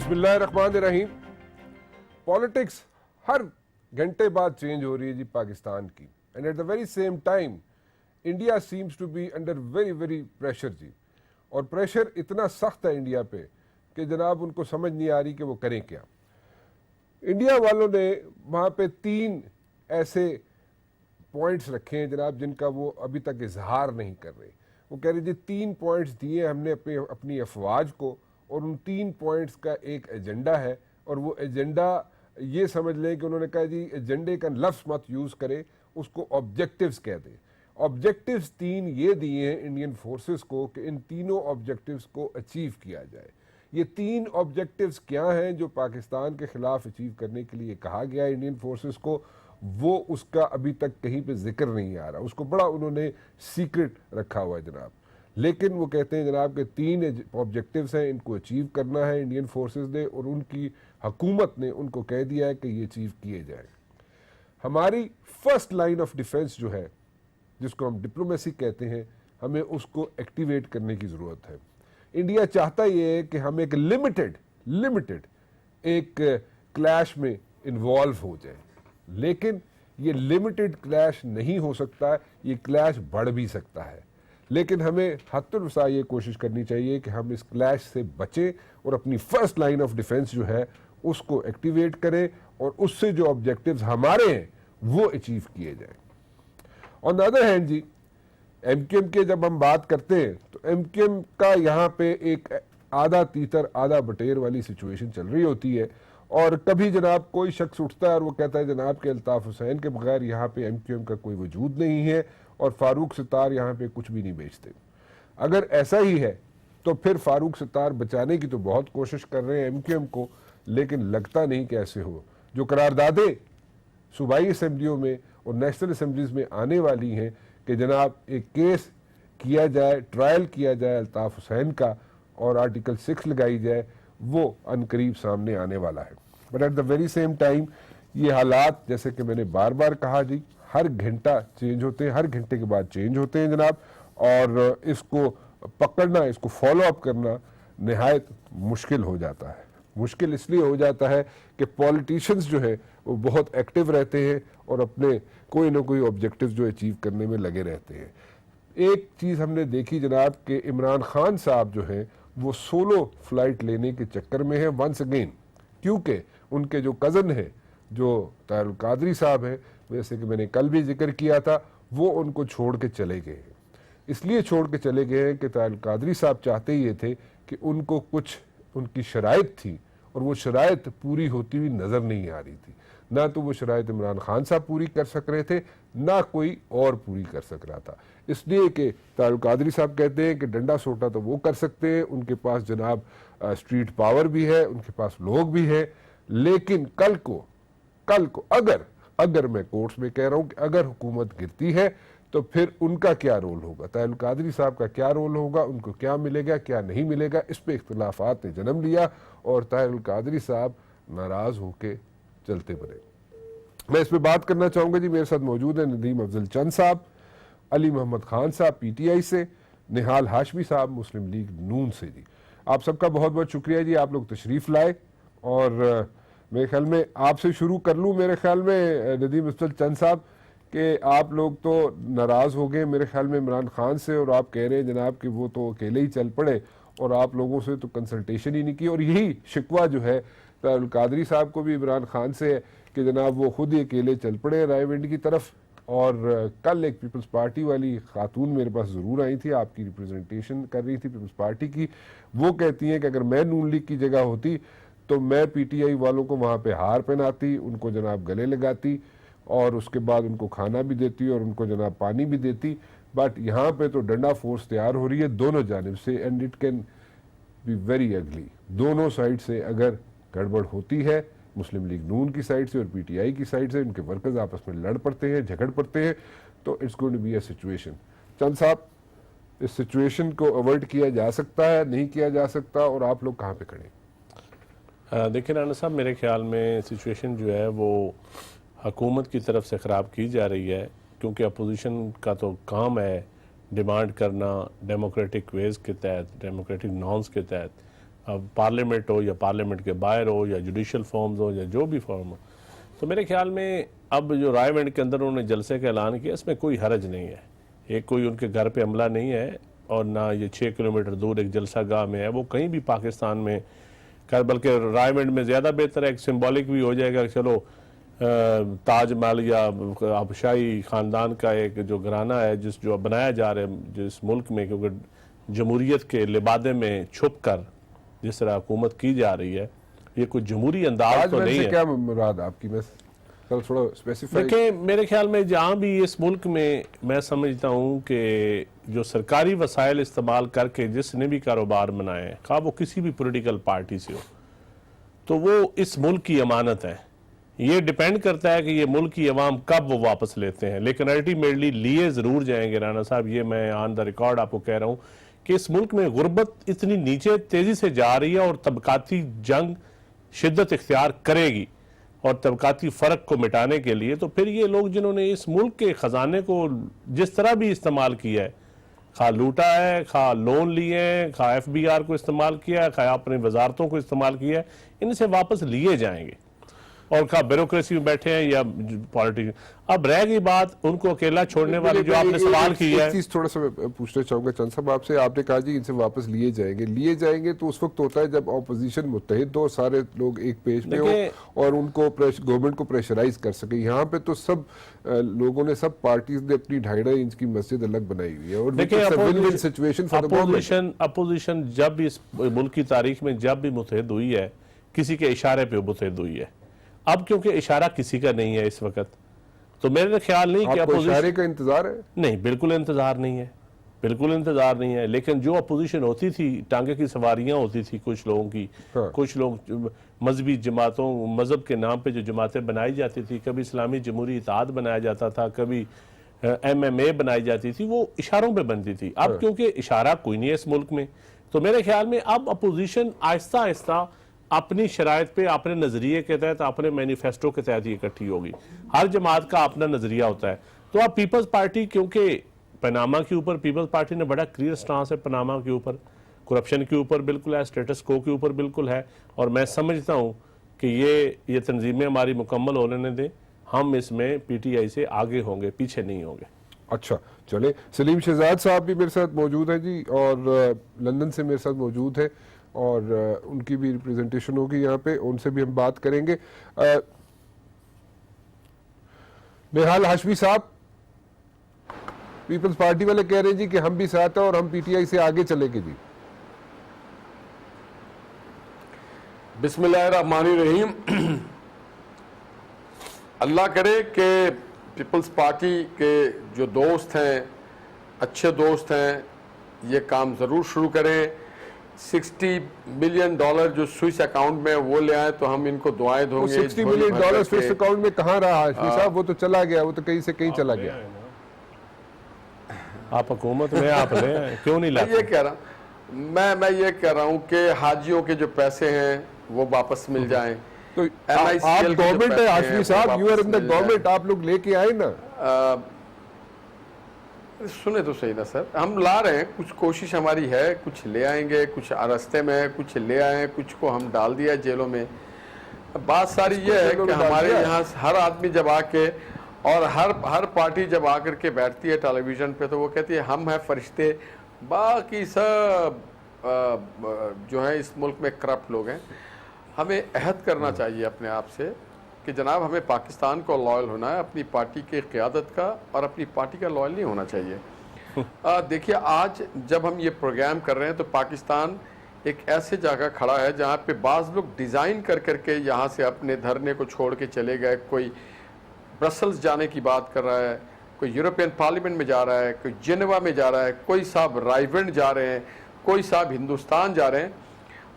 बिस्मिल्लाहिर्रहमानिर्रहीम। पॉलिटिक्स हर घंटे बाद चेंज हो रही है जी पाकिस्तान की, and at the very same time India seems to be under very very pressure जी। और प्रेशर इतना सख्त है इंडिया पे कि जनाब उनको समझ नहीं आ रही कि वो करें क्या। इंडिया वालों ने वहाँ पे 3 ऐसे पॉइंट्स रखे हैं जनाब जिनका वो अभी तक इजहार नहीं कर रहे। वो कह रहे जी 3 पॉइंट्स दिए हमने अपनी अफवाज को, और उन 3 पॉइंट्स का एक एजेंडा है, और वो एजेंडा ये समझ लें कि उन्होंने कहा जी एजेंडे का लफ्ज़ मत यूज़ करें, उसको ऑब्जेक्टिव्स कह दें। ऑब्जेक्टिव्स 3 ये दिए हैं इंडियन फोर्सेस को कि इन तीनों ऑब्जेक्टिव्स को अचीव किया जाए। ये 3 ऑब्जेक्टिव्स क्या हैं जो पाकिस्तान के खिलाफ अचीव करने के लिए कहा गया है इंडियन फोर्सेस को, वो उसका अभी तक कहीं पे जिक्र नहीं आ रहा। उसको बड़ा उन्होंने सीक्रेट रखा हुआ है जनाब। लेकिन वो कहते हैं जनाब के 3 ऑब्जेक्टिव्स हैं, इनको अचीव करना है इंडियन फोर्सेस ने, और उनकी हुकूमत ने उनको कह दिया है कि ये अचीव किए जाए। हमारी फर्स्ट लाइन ऑफ डिफेंस जो है, जिसको हम डिप्लोमेसी कहते हैं, हमें उसको एक्टिवेट करने की ज़रूरत है। इंडिया चाहता ये है कि हम एक लिमिटेड एक क्लैश में इन्वॉल्व हो जाए, लेकिन ये लिमिटेड क्लैश नहीं हो सकता, ये क्लैश बढ़ भी सकता है। लेकिन हमें हत्तुलवसा ये कोशिश करनी चाहिए कि हम इस क्लैश से बचें और अपनी फर्स्ट लाइन ऑफ डिफेंस जो है उसको एक्टिवेट करें, और उससे जो ऑब्जेक्टिव्स हमारे हैं वो अचीव किए जाएं। ऑन द अदर हैंड जी, एमक्यूएम के जब हम बात करते हैं तो एमक्यूएम का यहाँ पे एक आधा तीतर आधा बटेर वाली सिचुएशन चल रही होती है, और कभी जनाब कोई शख्स उठता है और वो कहता है जनाब के अल्ताफ हुसैन के बगैर यहाँ पे एमक्यूएम का कोई वजूद नहीं है, और फारूक सितार यहाँ पे कुछ भी नहीं बेचते। अगर ऐसा ही है तो फिर फारूक सितार बचाने की तो बहुत कोशिश कर रहे हैं एमक्यूएम को, लेकिन लगता नहीं कि ऐसे हो। जो करारदादें सूबाई असम्बलियों में और नेशनल असम्बलीज में आने वाली हैं कि जनाब एक केस किया जाए, ट्रायल किया जाए अल्ताफ हुसैन का, और आर्टिकल 6 लगाई जाए, वो अनकरीब सामने आने वाला है। But at the very same time ये हालात, जैसे कि मैंने बार बार कहा जी, हर घंटा चेंज होते हैं, हर घंटे के बाद चेंज होते हैं जनाब, और इसको पकड़ना, इसको फॉलो अप करना नहायत मुश्किल हो जाता है। मुश्किल इसलिए हो जाता है कि पॉलिटिशियंस जो है वो बहुत एक्टिव रहते हैं और अपने कोई ना कोई ऑब्जेक्टिव जो अचीव करने में लगे रहते हैं। एक चीज़ हमने देखी जनाब कि इमरान खान साहब जो हैं वो सोलो फ्लाइट लेने के चक्कर में है वंस अगेन, क्योंकि उनके जो कज़न हैं जो तारुल कादरी साहब हैं, जैसे कि मैंने कल भी जिक्र किया था, वो उनको छोड़ के चले गए हैं। इसलिए छोड़ के चले गए हैं कि तारुल कादरी साहब चाहते ये थे कि उनको कुछ उनकी शराइत थी, और वो शराइत पूरी होती हुई नज़र नहीं आ रही थी। ना तो वो शराइत इमरान खान साहब पूरी कर सक रहे थे, ना कोई और पूरी कर सक रहा था। इसलिए कि तारुल कादरी साहब कहते हैं कि डंडा सोटा तो वो कर सकते हैं, उनके पास जनाब स्ट्रीट पावर भी है, उनके पास लोग भी हैं, लेकिन कल को अगर मैं कोर्ट्स में कह रहा हूं कि अगर हुकूमत गिरती है तो फिर उनका क्या रोल होगा, तारुल कादरी साहब का क्या रोल होगा, उनको क्या मिलेगा क्या नहीं मिलेगा, इस पे इख्तिलाफात ने जन्म लिया, और तारुल कादरी साहब नाराज होके चलते बने। मैं इस पे बात करना चाहूंगा जी। मेरे साथ मौजूद है नदीम अफजल चंद साहब, अली मोहम्मद खान साहब पीटीआई से, निहाल हाशमी साहब मुस्लिम लीग नून से। जी आप सबका बहुत बहुत शुक्रिया जी, आप लोग तशरीफ़ लाए। और मेरे ख्याल में आपसे शुरू कर लूँ, मेरे ख्याल में नदीम अफजल चंद साहब कि आप लोग तो नाराज़ हो गए मेरे ख्याल में इमरान खान से, और आप कह रहे हैं जनाब कि वो तो अकेले ही चल पड़े और आप लोगों से तो कंसल्टेशन ही नहीं की, और यही शिकवा जो है तारुल कादरी साहब को भी इमरान खान से है कि जनाब वो खुद ही अकेले चल पड़े रायविंड की तरफ। और कल एक पीपल्स पार्टी वाली खातून मेरे पास ज़रूर आई थी, आपकी रिप्रेजेंटेशन कर रही थी पीपल्स पार्टी की। वो कहती हैं कि अगर मैं नून लीग की जगह होती तो मैं पीटीआई वालों को वहाँ पे हार पहनाती, उनको जनाब गले लगाती, और उसके बाद उनको खाना भी देती और उनको जनाब पानी भी देती। बट यहाँ पे तो डंडा फोर्स तैयार हो रही है दोनों जानिब से, and it can be very ugly. दोनों साइड से अगर गड़बड़ होती है, मुस्लिम लीग नून की साइड से और पीटीआई की साइड से, उनके वर्कर्स आपस में लड़ पड़ते हैं, झगड़ पड़ते हैं, तो it's going to be a situation. Chand साहब, इस सिचुएशन को अवॉइड किया जा सकता है, नहीं किया जा सकता, और आप लोग कहाँ पे खड़े? देखिए राना साहब, मेरे ख्याल में सिचुएशन जो है वो हुकूमत की तरफ से ख़राब की जा रही है, क्योंकि अपोजिशन का तो काम है डिमांड करना डेमोक्रेटिक वेज़ के तहत, डेमोक्रेटिक नॉर्म्स के तहत, अब पार्लियामेंट हो या पार्लियामेंट के बाहर हो या जुडिशल फॉर्म्स हो या जो भी फॉर्म हो। तो मेरे ख्याल में अब जो रायगढ़ के अंदर उन्होंने जलसे का ऐलान किया, इसमें कोई हरज नहीं है। एक कोई उनके घर पे हमला नहीं है और ना ये 6 किलोमीटर दूर एक जलसा गाह में है, वो कहीं भी पाकिस्तान में कर, बल्कि रायगढ़ में ज़्यादा बेहतर है, एक सिंबॉलिक भी हो जाएगा। चलो ताजमहल या आबशाही ख़ानदान का एक जो घराना है जो बनाया जा रहा है जिस मुल्क में, क्योंकि जमहूरियत के लिबादे में छुप कर जिस तरह हुकूमत की जा रही है, ये कोई जमहूरी अंदाज तो नहीं है। क्या मुराद आपकी, मैं थोड़ा स्पेसिफाई। देखिए मेरे ख्याल में जहाँ भी इस मुल्क में मैं समझता हूँ कि जो सरकारी वसाइल इस्तेमाल करके जिसने भी कारोबार बनाए हैं, खा वो किसी भी पॉलिटिकल पार्टी से हो, तो वो इस मुल्क की अमानत है। ये डिपेंड करता है कि ये मुल्क की अवाम कब वो वापस लेते हैं, लेकिन अल्टीमेटली लिए ज़रूर जाएंगे। राना साहब, ये मैं ऑन द रिकॉर्ड आपको कह रहा हूँ कि इस मुल्क में गुर्बत इतनी नीचे तेज़ी से जा रही है और तबकाती जंग शिद्दत इख्तियार करेगी, और तबकाती फ़र्क को मिटाने के लिए तो फिर ये लोग जिन्होंने इस मुल्क के ख़जाने को जिस तरह भी इस्तेमाल किया है, खा लूटा है, खा लोन लिए हैं, खा FBR को इस्तेमाल किया है, खा अपनी वजारतों को इस्तेमाल किया है, इनसे वापस लिए जाएंगे। और खा ब्यूरोक्रेसी में बैठे हैं या पॉलिटिक्स। अब रह गई बात उनको अकेला छोड़ने वाली जो आपने सवाल किया है। एक चीज थोड़ा सा पूछना चाहूंगा चंद साहब आपसे, आपने कहा जी इनसे वापस लिए जाएंगे तो उस वक्त होता है जब ऑपोजिशन मुत्तहिद हो, सारे लोग एक पेज पे हो और उनको गवर्नमेंट को प्रेशराइज कर सके। यहाँ पे तो सब लोगों ने, सब पार्टीज ने अपनी 2.5 इंच की मस्जिद अलग बनाई हुई है और अपोजिशन जब इस मुल्क की तारीख में जब भी मुत्तहिद हुई है, किसी के इशारे पे मुत्तहिद हुई है। अब क्योंकि इशारा किसी का नहीं है इस वक्त, तो मेरे ख्याल नहीं कि अपोजिशन का इंतजार है। नहीं, बिल्कुल इंतजार नहीं है, बिल्कुल इंतजार नहीं है। लेकिन जो अपोजिशन होती थी, टांगे की सवारियां होती थी कुछ लोगों की, हाँ। कुछ लोग मजहबी जमातों, मजहब के नाम पे जो जमातें बनाई जाती थी, कभी इस्लामी जमहूरी इत्तेहाद बनाया जाता था, कभी MMA बनाई जाती थी, वो इशारों पे बनती थी। अब क्योंकि इशारा कोई नहीं है इस मुल्क में, तो मेरे ख्याल में अब अपोजिशन आहिस्ता आहिस्ता अपनी शराइत पे, अपने नजरिए के तहत, अपने मैनिफेस्टो के तहत इकट्ठी होगी। हर जमात का अपना नजरिया होता है। तो अब पीपल्स पार्टी, क्योंकि पनामा के ऊपर पीपल्स पार्टी ने बड़ा क्लियर स्टांस है, पनामा के ऊपर, करप्शन के ऊपर बिल्कुल है, स्टेटस को के ऊपर बिल्कुल है, और मैं समझता हूँ कि ये तंजीमें हमारी मुकम्मल होने दें, हम इसमें PTI से आगे होंगे, पीछे नहीं होंगे। अच्छा, चले। सलीम शहजाद साहब भी मेरे साथ मौजूद है जी, और लंदन से मेरे साथ मौजूद है, और उनकी भी रिप्रेजेंटेशन होगी यहाँ पे, उनसे भी हम बात करेंगे। निहाल हाशमी साहब, पीपल्स पार्टी वाले कह रहे हैं जी कि हम भी साथ हैं और हम PTI से आगे चलेंगे जी। बिस्मिल्लाहिर्रहमानिर्रहीम। अल्लाह करे कि पीपल्स पार्टी के जो दोस्त हैं, अच्छे दोस्त हैं, ये काम ज़रूर शुरू करें। $60 बिलियन जो स्विस अकाउंट में वो ले आए तो हम इनको दुआएं दोगे। $60 बिलियन स्विस अकाउंट में कहाँ रहा हाशमी साहब? वो तो चला गया, वो तो कहीं से कहीं चला गया। आप हुकूमत में आप ले क्यों नहीं लाते? ये कह रहा मैं ये कह रहा हूँ कि हाजियों के जो पैसे हैं वो वापस मिल जाएं। तो आप गवर्नमेंट है हाशमी साहब, you are in the government, आप लोग लेके आए ना। सुने तो सही ना सर, हम ला रहे हैं, कुछ कोशिश हमारी है, कुछ ले आएंगे, कुछ रास्ते में है, कुछ ले आए, कुछ को हम डाल दिया जेलों में। बात सारी ये है कि हमारे यहाँ हर आदमी जब आके, और हर पार्टी जब आकर के बैठती है टेलीविजन पे, तो वो कहती है हम हैं फरिश्ते, बाकी सब जो है इस मुल्क में करप्ट लोग हैं। हमें अहद करना चाहिए अपने आप से कि जनाब हमें पाकिस्तान को लॉयल होना है, अपनी पार्टी के क़यादत का, और अपनी पार्टी का लॉयल नहीं होना चाहिए। देखिए आज जब हम ये प्रोग्राम कर रहे हैं तो पाकिस्तान एक ऐसे जगह खड़ा है जहाँ पे बाज़ लोग डिज़ाइन कर करके यहाँ से अपने धरने को छोड़ के चले गए। कोई ब्रसल्स जाने की बात कर रहा है, कोई यूरोपियन पार्लियामेंट में जा रहा है, कोई जेनेवा में जा रहा है, कोई साहब रायवेंड जा रहे हैं, कोई साहब हिंदुस्तान जा रहे हैं।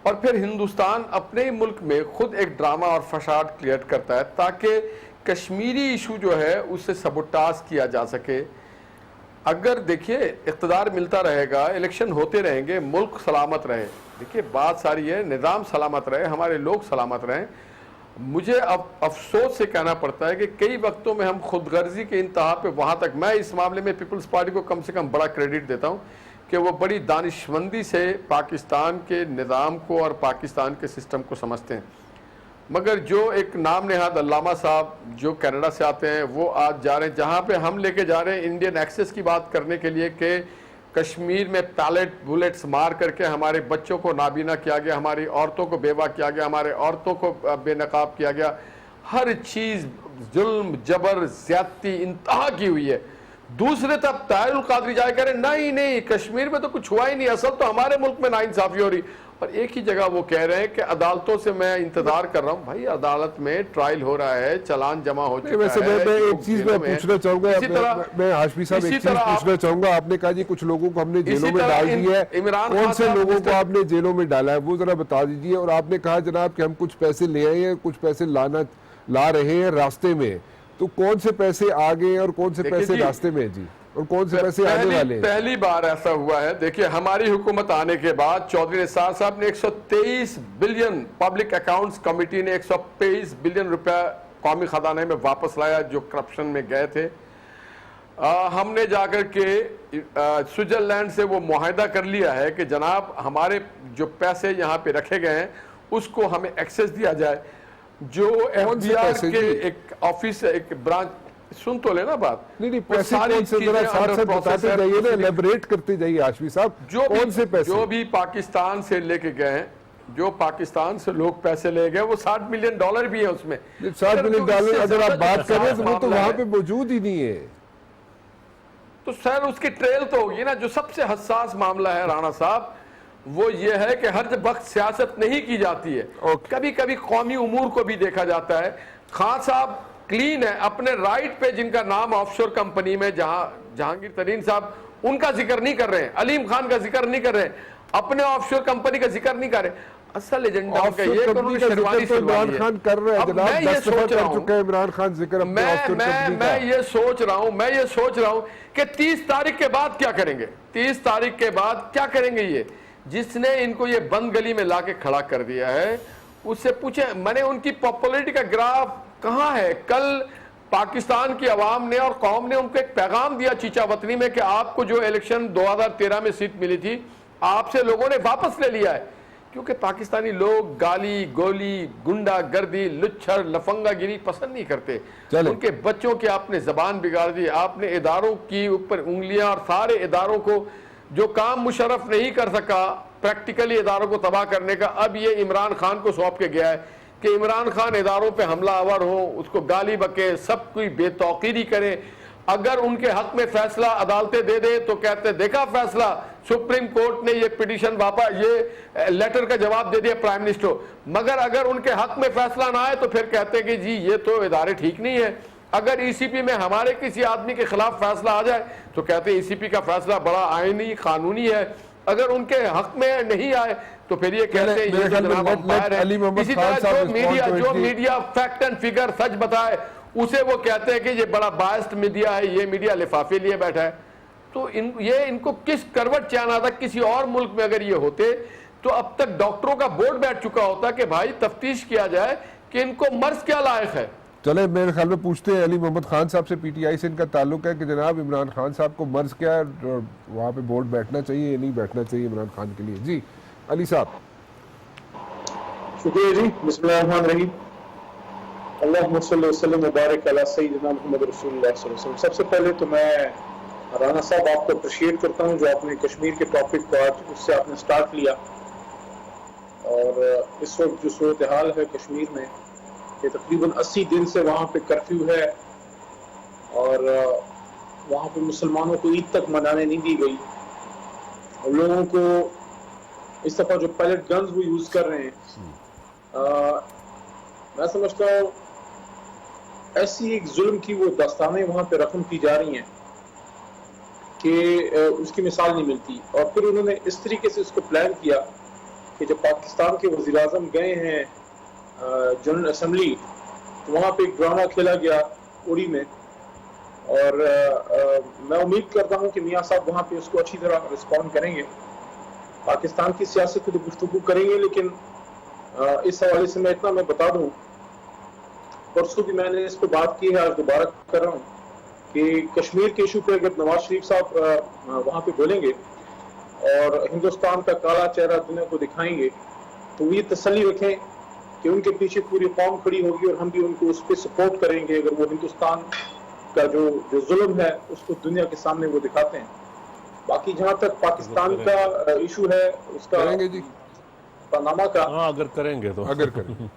और फिर हिंदुस्तान अपने ही मुल्क में खुद एक ड्रामा और फसाद क्रिएट करता है ताकि कश्मीरी इशू जो है उससे सबोटाज किया जा सके। अगर देखिए इक़्तिदार मिलता रहेगा, इलेक्शन होते रहेंगे, मुल्क सलामत रहे। देखिए बात सारी है, निज़ाम सलामत रहे, हमारे लोग सलामत रहें। मुझे अब अफसोस से कहना पड़ता है कि कई वक्तों में हम खुदगर्जी के इंतहा पे वहाँ तक, मैं इस मामले में पीपल्स पार्टी को कम से कम बड़ा क्रेडिट देता हूँ कि वो बड़ी दानिशमंदी से पाकिस्तान के निज़ाम को और पाकिस्तान के सिस्टम को समझते हैं। मगर जो एक नाम नेहाद अल्लामा साहब जो कनाडा से आते हैं, वो आज जा रहे हैं जहाँ पे हम लेके जा रहे हैं इंडियन एक्सेस की बात करने के लिए कि कश्मीर में पैलेट बुलेट्स मार करके हमारे बच्चों को नाबीना किया गया, हमारी औरतों को बेवा किया गया, हमारे औरतों को बेनकाब किया गया, हर चीज़ जुल्म जबर ज्यादती इंतहा की हुई है। दूसरे तब ताहिरुल कादरी जाए कह रहे नहीं नहीं कश्मीर में तो कुछ हुआ ही नहीं, असल तो हमारे मुल्क में नाइंसाफी हो रही। और एक ही जगह वो कह रहे हैं कि अदालतों से मैं इंतजार कर रहा हूं। भाई अदालत में ट्रायल हो रहा है, चालान जमा हो चुका है। वैसे मैं एक चीज मैं पूछना चाहूंगा, मैं हाशमी साहब एक चीज पूछना चाहूंगा। आपने कहा जी कुछ लोगों को हमने जेलों में डाल दिया है, कौन से लोगों को आपने जेलों में डाला है वो जरा बता दीजिए। और आपने कहा जनाब कि हम कुछ पैसे ले आए हैं, कुछ पैसे ला रहे हैं रास्ते में, तो कौन से पैसे आ गए और कौन से पैसे रास्ते में जी, और कौन से पैसे आने वाले हैं? पहली बार ऐसा हुआ है। देखिए हमारी हुकूमत आने के बाद चौधरी निसार साहब ने 123 बिलियन, पब्लिक अकाउंट्स कमेटी ने 123 बिलियन रुपया कौमी खजाने में वापस लाया जो करप्शन में गए थे। हमने जाकर के स्विट्जरलैंड से वो मुआहदा कर लिया है कि जनाब हमारे जो पैसे यहाँ पे रखे गए हैं उसको हमें एक्सेस दिया जाए। जो एफबीआई के एक ऑफिस, एक ब्रांच, सुन तो लेना बात। नहीं पैसे कौन से, जरा साथ बताते जाइए ना, एलैबोरेट करते जाइए हाशमी साहब। कौन से पैसे जो भी पाकिस्तान से लेके गए हैं, जो पाकिस्तान से लोग पैसे ले गए, वो $60 मिलियन भी है उसमें। $60 मिलियन अगर आप बात कर रहे हैं तो वो तो वहां पे मौजूद ही नहीं है। तो सर उसकी ट्रेल तो होगी ना। जो सबसे हसास मामला है राणा साहब वो ये है कि हर वक्त सियासत नहीं की जाती है, कभी कभी कौमी उमूर को भी देखा जाता है। खान साहब क्लीन है अपने राइट पे, जिनका नाम ऑफशोर कंपनी में जहांगीर तरीन साहब उनका जिक्र नहीं कर रहे हैं, अलीम खान का जिक्र नहीं कर रहे हैं, अपने ऑफशोर कंपनी का जिक्र नहीं कर रहे। असल एजेंडा उनका ये इमरान खान कर रहे हैं जनाब, मैं ये सोच रहा हूं, इमरान खान जिक्र मैं ये सोच रहा हूं कि 30 तारीख के बाद क्या करेंगे, 30 तारीख के बाद क्या करेंगे। ये जिसने इनको ये बंद गली में लाके खड़ा कर दिया है उससे पूछे, मैंने उनकी पॉपुलैरिटी का ग्राफ कहां है। कल पाकिस्तान की आवाम ने और कौम ने उनको एक पैगाम दिया चीचा वतनी में कि आपको जो इलेक्शन 2013 में सीट मिली थी आपसे लोगों ने वापस ले लिया है, क्योंकि पाकिस्तानी लोग गाली गोली, गुंडा गर्दी, लुच्छर लफंगागिरी पसंद नहीं करते। उनके बच्चों की आपने जबान बिगाड़ दी, आपने इदारों की ऊपर उंगलियां, और सारे इदारों को जो काम मुशर्रफ नहीं कर सका प्रैक्टिकली इदारों को तबाह करने का, अब ये इमरान खान को सौंप के गया है कि इमरान खान इदारों पे हमलावर हो, उसको गाली बके, सब कोई बेतौकीरी करे। अगर उनके हक में फैसला अदालतें दे दे तो कहते देखा फैसला, सुप्रीम कोर्ट ने ये पिटीशन वापस, ये लेटर का जवाब दे दिया प्राइम मिनिस्टर। मगर अगर उनके हक में फैसला ना आए तो फिर कहते कि जी ये तो इदारे ठीक नहीं है। अगर ईसीपी में हमारे किसी आदमी के खिलाफ फैसला आ जाए तो कहते ईसीपी का फैसला बड़ा आईनी कानूनी है। अगर उनके हक में नहीं आए तो फिर ये कहते हैं ये जनाब अंपायर है। इसी तरह जो मीडिया फैक्ट एंड फिगर सच बताए उसे वो कहते हैं कि ये बड़ा बायस्ड मीडिया है, ये मीडिया लिफाफे लिए बैठा है। तो इनको किस करवट चाहना था। किसी और मुल्क में अगर ये होते तो अब तक डॉक्टरों का बोर्ड बैठ चुका होता कि भाई तफ्तीश किया जाए कि इनको मर्ज क्या लायक है। चले मेरे ख्याल में पूछते हैं अली मोहम्मद खान साहब से, पीटीआई से इनका ताल्लुक है कि जनाब इमरान खान साहब को मर्ज क्या है और वहाँ पे बोर्ड बैठना चाहिए या नहीं बैठना चाहिए इमरान खान के लिए। जी अली साहब। शुक्रिया जी, बिस्मिल्लाहिर्रहमानिर्रहीम, अल्लाहुम्मा सल्ली वसल्लम व बारिक अला सय्यिदिना मुहम्मद रसूलुल्लाह सल्लल्लाहु अलैहि वसल्लम। सबसे पहले तो मैं राना साहब आपको अप्रिशिएट करता हूँ जो आपने कश्मीर के टॉपिक को आज उससे आपने स्टार्ट लिया। और इस वक्त जो सूरत हाल है कश्मीर में कि तकरीबन 80 दिन से वहाँ पे कर्फ्यू है और वहाँ पे मुसलमानों को ईद तक मनाने नहीं दी गई। और लोगों को इस दफ़ा जो पैलेट गन्स वो यूज़ कर रहे हैं, मैं समझता हूँ ऐसी एक जुल्म की वो दास्तानें वहाँ पे रकम की जा रही हैं कि उसकी मिसाल नहीं मिलती। और फिर उन्होंने इस तरीके से इसको प्लान किया कि जब पाकिस्तान के वज़ीर आज़म गए हैं जनरल असेंबली तो वहाँ पे एक ड्रामा खेला गया उड़ी में। और मैं उम्मीद करता हूँ कि मियाँ साहब वहाँ पे उसको अच्छी तरह रिस्पॉन्ड करेंगे। पाकिस्तान की सियासत की तो गुफ्तगू करेंगे, लेकिन इस हवाले से मैं इतना मैं बता दूँ, परसों भी मैंने इस पर बात की है, आज दोबारा कर रहा हूँ कि कश्मीर के इशू पे अगर नवाज शरीफ साहब वहाँ पे बोलेंगे और हिंदुस्तान का काला चेहरा दुनिया को दिखाएंगे, तो ये तसल्ली रखें कि उनके पीछे पूरी कौम खड़ी होगी और हम भी उनको उस पर सपोर्ट करेंगे अगर वो हिंदुस्तान का जो जुल्म है उसको दुनिया के सामने वो दिखाते हैं। बाकी जहां तक पाकिस्तान का इशू है उसका करेंगे जी, पनामा का, हाँ अगर करेंगे तो, अगर करें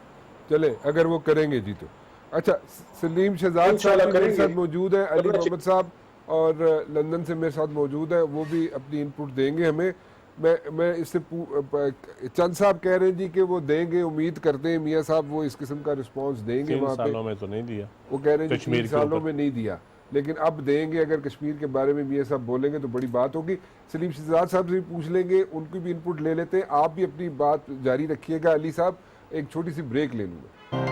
चले, अगर वो करेंगे जी तो। अच्छा, सलीम शहजाद साहब मेरे साथ मौजूद है, अली मोहम्मद साहब और लंदन से मेरे साथ मौजूद है, वो भी अपनी इनपुट देंगे हमें। मैं इससे चंद साहब कह रहे हैं जी कि वो देंगे, उम्मीद करते हैं मियाँ साहब वो इस किस्म का रिस्पांस देंगे। 3 सालों में तो नहीं दिया, वो कह रहे हैं 3 सालों में नहीं दिया, लेकिन अब देंगे। अगर कश्मीर के बारे में मियाँ साहब बोलेंगे तो बड़ी बात होगी। सलीम शहजाद साहब से भी पूछ लेंगे, उनकी भी इनपुट ले लेते हैं। आप भी अपनी बात जारी रखिएगा। अली साहब एक छोटी सी ब्रेक ले लूँगा।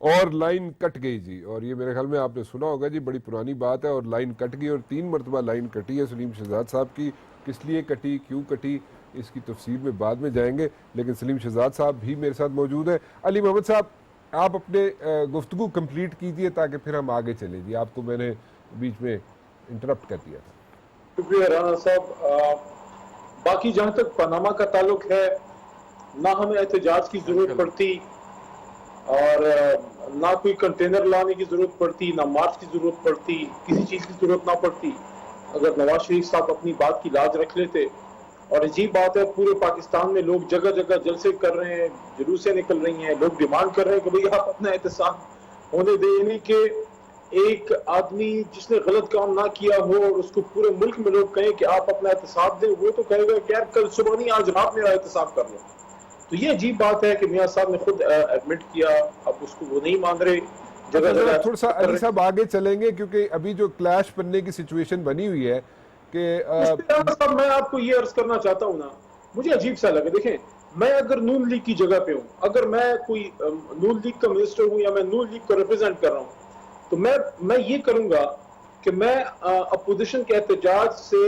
और लाइन कट गई जी, और ये मेरे ख्याल में आपने सुना होगा जी, बड़ी पुरानी बात है, और लाइन कट गई और 3 मरतबा लाइन कटी है सलीम शहजाद साहब की। किस लिए कटी, क्यों कटी, इसकी तफसील में बाद में जाएंगे, लेकिन सलीम शहजाद साहब भी मेरे साथ मौजूद है। अली मोहम्मद साहब, आप अपने गुफ्तगू कंप्लीट कीजिए ताकि फिर हम आगे चले जी। आपको मैंने बीच में इंटरप्ट कर दिया था। शुक्रिया राना साहब। बाकी जहाँ तक पनामा का ताल्लुक है, ना हमें एहतजाज की जरूरत पड़ती और ना कोई कंटेनर लाने की जरूरत पड़ती, ना मार्च की जरूरत पड़ती, किसी चीज की जरूरत ना पड़ती अगर नवाज शरीफ साहब अपनी बात की लाज रख लेते। और अजीब बात है, पूरे पाकिस्तान में लोग जगह जगह जलसे कर रहे हैं, जुलूसें निकल रही हैं, लोग डिमांड कर रहे हैं कि भाई आप अपना एहतसाब होने दें। यानी कि एक आदमी जिसने गलत काम ना किया हो और उसको पूरे मुल्क में लोग कहें कि आप अपना एहतसाब दें, वो तो कहेगा कि यार कल सुबह नहीं आज रात मेरा एहतसाब कर लो। तो ये अजीब बात है कि मियां साहब ने खुद एडमिट किया, अब उसको वो नहीं मान रहे। जगह जगह थोड़ा सा अली साहब आगे चलेंगे, क्योंकि अभी जो क्लैश बनने की सिचुएशन बनी हुई है कि मैं आपको ये अर्ज करना चाहता हूँ ना, मुझे अजीब सा लगे। देखें, मैं अगर नून लीग की जगह पे हूँ, अगर मैं कोई नून लीग का मिनिस्टर हूँ या मैं नून लीग को रिप्रेजेंट कर रहा हूँ, तो मैं ये करूंगा कि मैं अपोजिशन के एहतजाज से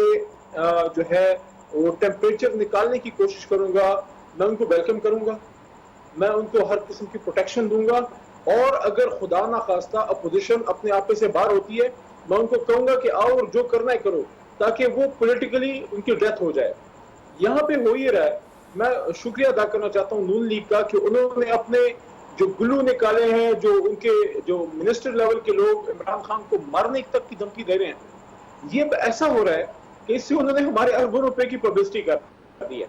जो है वो टेम्परेचर निकालने की कोशिश करूंगा। मैं उनको वेलकम करूंगा, मैं उनको हर किस्म की प्रोटेक्शन दूंगा, और अगर खुदा ना खास्ता अपोजिशन अपने आप से बाहर होती है, मैं उनको कहूंगा कि आओ और जो करना है करो, ताकि वो पॉलिटिकली उनकी डेथ हो जाए। यहाँ पे हो ही रहा है। मैं शुक्रिया अदा करना चाहता हूँ नून लीग का कि उन्होंने अपने जो गुल्लू निकाले हैं, जो उनके जो मिनिस्टर लेवल के लोग इमरान खान को मारने तक की धमकी दे रहे हैं, ये ऐसा हो रहा है कि इससे उन्होंने हमारे अरबों रुपए की पब्लिसिटी कर दी है।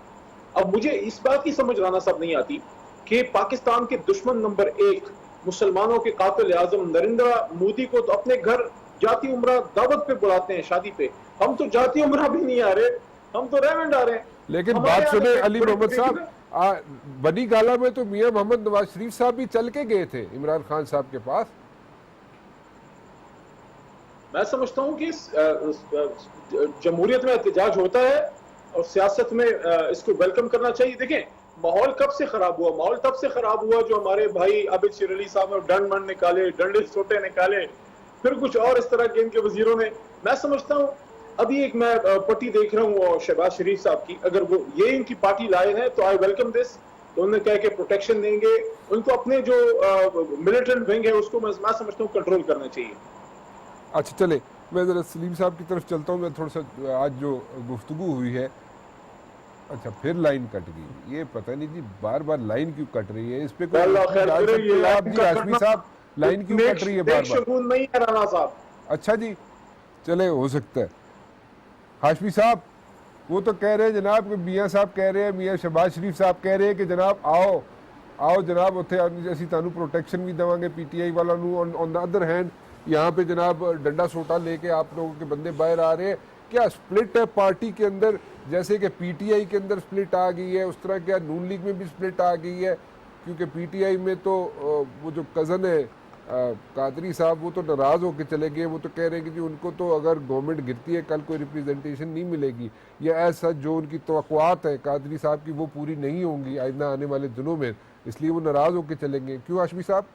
अब मुझे इस बात की समझ राना साहब नहीं आती कि पाकिस्तान के दुश्मन नंबर 1 मुसलमानों के कातिल आजम नरेंद्र मोदी को तो अपने घर जाती उम्रा दावत पे बुलाते हैं, शादी पे। हम तो जाती उम्रा भी नहीं आ रहे, हम तो रेवंड आ रहे हैं। लेकिन बात सुने अली मोहम्मद साहब, बनी गाला में तो मियां मोहम्मद नवाज शरीफ साहब भी चल के गए थे इमरान खान साहब के पास। मैं समझता हूं कि जमहूरियत में एहतजाज होता है और सियासत में इसको वेलकम करना चाहिए। देखें, माहौल कब से खराब हुआ? माहौल तब से खराब हुआ जो हमारे भाई आबिद शेर अली साहब ने डंड मंड निकाले, डंडे सोटे निकाले, फिर कुछ और इस तरह के इनके वजीरों ने। मैं समझता हूं अभी एक मैं पट्टी देख रहा हूँ शहबाज शरीफ साहब की, अगर वो ये इनकी पार्टी लाए हैं तो आई वेलकम दिस। तो उन्होंने कहा कि प्रोटेक्शन देंगे उनको, अपने जो मिलिटेंट विंग है उसको मैं समझता हूँ कंट्रोल करना चाहिए। अच्छा चले, मैं जरा सलीम साहब की तरफ चलता हूँ। मैं थोड़ा सा आज जो गुफ्तगू हुई है, अच्छा फिर लाइन कट गई, ये पता नहीं जी बार बार लाइन क्यों कट रही है, इस पे कोई आप जी हाशमी साहब लाइन क्यों कट रही है बार बार? नहीं है राणा साहब। अच्छा जी, चले हो सकता है। हाशमी साहब वो तो कह रहे हैं जनाब कि मियाँ साहब कह रहे हैं, मियाँ शहबाज शरीफ साहब कह रहे हैं कि जनाब आओ आओ जनाब उत्थे असीं तुहानूं प्रोटेक्शन भी देवांगे पीटीआई वालों नूं। ऑन द अदर हैंड यहाँ पे जनाब डंडा सोटा लेके आप लोगों के बंदे बाहर आ रहे हैं। क्या स्प्लिट है पार्टी के अंदर? जैसे कि पीटीआई के अंदर स्प्लिट आ गई है, उस तरह क्या नून लीग में भी स्प्लिट आ गई है? क्योंकि पीटीआई में तो वो जो कज़न है कादरी साहब, वो तो नाराज़ होकर चले गए। वो तो कह रहे हैं कि जी उनको तो अगर गवर्नमेंट गिरती है कल कोई रिप्रेजेंटेशन नहीं मिलेगी, या ऐसा जो उनकी तवक्कुआत है कादरी साहब की वो पूरी नहीं होंगी आइंदा आने वाले दिनों में, इसलिए वो नाराज़ होकर चलेंगे। क्यों हाशमी साहब?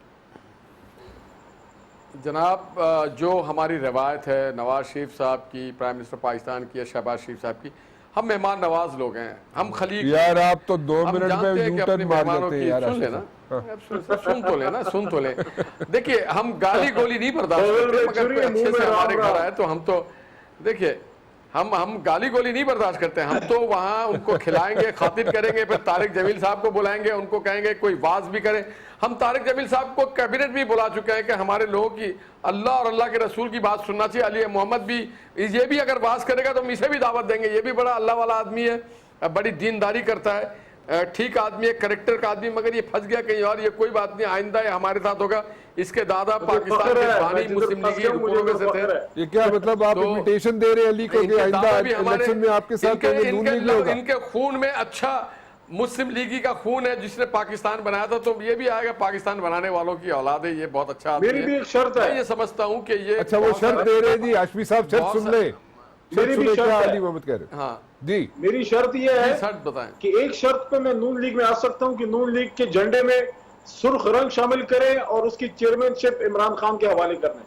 जनाब, जो हमारी रवायत है नवाज शरीफ साहब की, प्राइम मिनिस्टर पाकिस्तान की, या शहबाज शरीफ साहब की, हम मेहमान नवाज लोग हैं, हम खलीक यार आप तो 2 मिनट में यूटर्न मार देते हैं यार। सुन लेना, सुन तो ले। देखिए, हम गाली गोली नहीं बर्दाश्त करते, मगर कोई अच्छे से हमारे घर आए तो हम तो देखिए हम गाली गोली नहीं बर्दाश्त करते, हम तो वहां उनको खिलाएंगे, खातिर करेंगे, फिर तारिक जमील साहब को बुलाएंगे, उनको कहेंगे कोई वाज भी करें। हम तारिक जमील साहब को कैबिनेट भी बुला चुके हैं कि हमारे लोगों की अल्लाह और अल्लाह के रसूल की बात सुनना चाहिए। अली मोहम्मद भी ये भी अगर वाज करेगा तो हम इसे भी दावत देंगे, ये भी बड़ा अल्लाह वाला आदमी है, बड़ी दीनदारी करता है, ठीक आदमी है, करेक्टर का आदमी, मगर ये फंस गया कहीं और। ये कोई बात नहीं, आइंदा ये हमारे साथ होगा। इसके दादा पाकिस्तान के बानी मुस्लिम लीग के रुकनों में से थे। ये क्या मतलब आप इनविटेशन दे रहे हैं अली को कि आइंदा इलेक्शन में आपके साथ नून लीग होगा? इनके खून में अच्छा मुस्लिम लीगी का खून है, जिसने पाकिस्तान बनाया था, तो ये भी आएगा पाकिस्तान बनाने वालों की औलाद है, ये बहुत अच्छा आदमी है। मेरी भी एक शर्त है, मैं ये समझता हूँ कि ये अच्छा वो शर्त दे रहे हैं जी, हाशमी साहब शर्त सुन ले। मेरी भी शर्त है। अली मोहम्मद कह रहे हाँ जी, मेरी शर्त ये है शर्त बताएं कि एक शर्त पे मैं नून लीग में आ सकता हूं कि नून लीग के झंडे में सुर्ख रंग शामिल करें और उसकी चेयरमैनशिप इमरान खान के हवाले कर दें।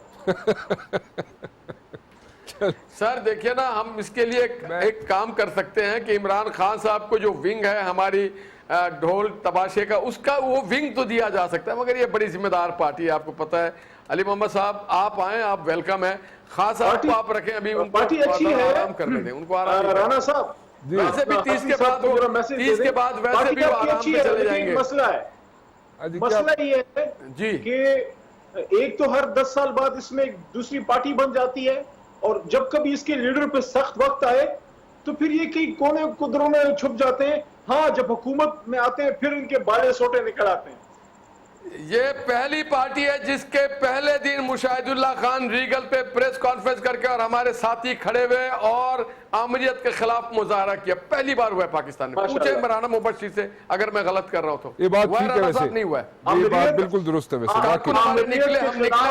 सर देखिए ना, हम इसके लिए एक काम कर सकते हैं कि इमरान खान साहब को जो विंग है हमारी ढोल तमाशे का, उसका वो विंग तो दिया जा सकता है, मगर ये बड़ी जिम्मेदार पार्टी है, आपको पता है। अली मोहम्मद साहब आप आए, आप वेलकम है। खास साहब को आप रखें, अभी उनको पार्टी अच्छी है, आराम करने दें, उनको आराम। राणा साहब वैसे भी 30 के बाद वैसे भी आराम पे चले जाएंगे। मसला है, मसला ये है जी कि एक तो हर 10 साल बाद इसमें दूसरी पार्टी बन जाती है, और जब कभी इसके लीडर पे सख्त वक्त आए तो फिर ये कई कोने कुदरों में छुप जाते हैं। हाँ, जब हुकूमत में आते हैं फिर उनके बाले सोटे निकल आते हैं। ये पहली पार्टी है जिसके पहले दिन मुशाहिदुल्लाह खान रीगल पे प्रेस कॉन्फ्रेंस करके और हमारे साथी खड़े हुए और आमरीत के खिलाफ मुजाहरा किया। पहली बार हुआ है पाकिस्तान में। पूछे मराना मुबश्शिर से अगर मैं गलत कर रहा हूं तो। ये बात ठीक है, वैसे नहीं हुआ है, ये बात बिल्कुल दुरुस्त है। वैसे